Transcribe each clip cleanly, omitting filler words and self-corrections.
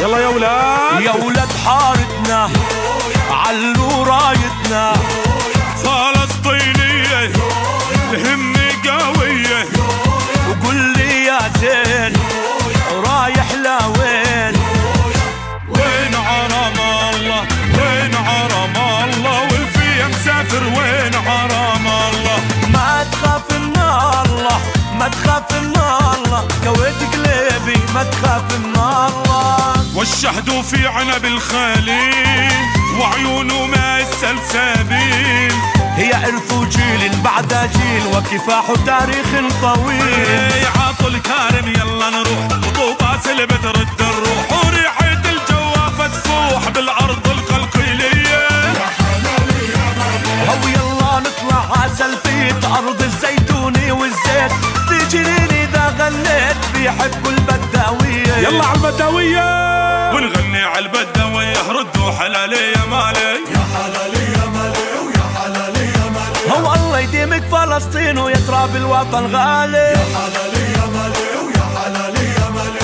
يلا يا ولاد، يا ولاد حارتنا علوا رايتنا، فلسطينية الهمة قوية، وقول لي يا زين رايح لوين؟ وين عرم الله، وين عرم الله، والفي مسافر وين عرم الله. ما تخاف من الله، ما تخاف من الله، كويت قلبي ما تخاف من الله. والشهد في عنب الخالي وعيونه ما السلسابيل، هي إرث جيل بعد جيل وكفاح تاريخ طويل. عاطوا الكارم يلا نروح، خطوبة سلبت رد الروح، وريحة الجوافة تفوح بالأرض القلقيلية. هو يلا نطلع عسل في أرض الزيتون والزيت، تجريني إذا غنيت بيحبوا البداوية. يلا عالبداوية ونغني عالبداوية، ردوا حلالي يا مالي، يا حلالي يا مالي، ويا حلالي يا مالي. هو الله يديمك فلسطين ويا تراب الوطن غالي، يا حلالي يا مالي، ويا حلالي يا مالي.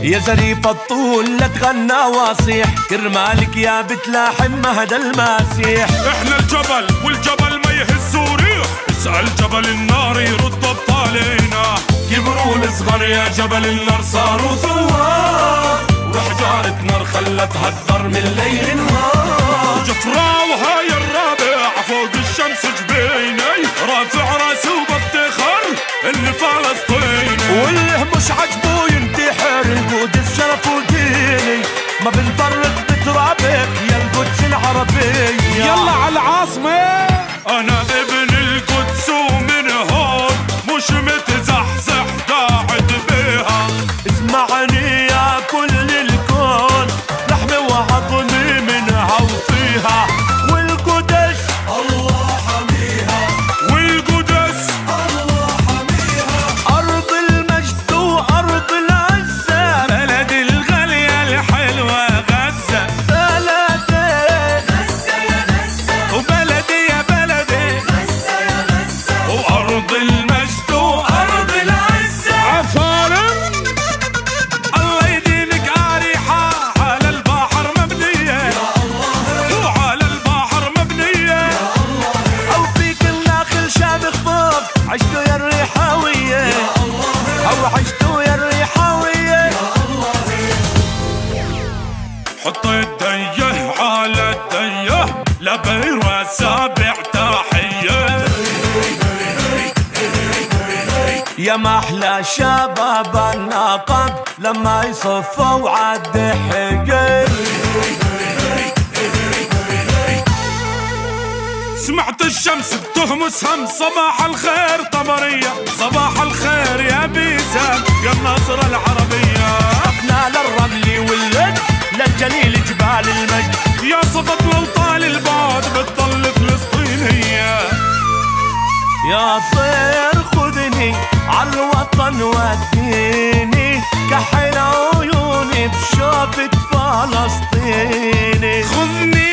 يا زريف الطول لا تغنى واصيح، كرمالك يا بتلاحم مهد الماسيح. احنا الجبل والجبل ما يهز ريح، اسأل جبل النار يرد بطالينا. كبروا الصغر يا جبل النار صاروا ثوار، وحجارة نار خلتها تضر من ليل نهار. جفرة وهاي الرابع فوق الشمس جبيني، رافع راسي وبفتخر اني فلسطيني. واللي مش عجبه ينتحر، القدس شرف وديني، ما بنفرق بترابك يا القدس العربية. يلا على العاصمة، انا ابن القدس ومن هون مش متزحزح قاعد بيها. اسمعني يا كل الكون، لحمي وعظمي منها وفيها، والقدس الله حميها، والقدس الله حميها. أرض المجد وأرض العزة، بلد الغالية الحلوة غزة، بلدي غزة يا غزة، وبلدي يا بلدي غزة يا غزة، وأرض المجد وأرض العزة. عفارم الله يديمك عريحة على البحر مبنية، يا الله، وعلى البحر مبنية، يا الله. أو فيك الناخل شامخ فوق، عشتوا يا الريحاوية، يا الله، أو عشتوا يا الريحاوية. يا الله. حط الديه على الديه لبير وسابع تحية. يا محلى شباب النقب لما يصفوا عالدحية. سمعت الشمس بتهمس هم، صباح الخير طبرية، صباح الخير يا بيسام يا الناصرة العربية. احنا للرمل واللد للجليل جبال المجد، يا صفت لو طال البعد بتضل فلسطينية. يا طير خذني عالوطن وديني، كحل عيوني بشوفة فلسطيني. خذني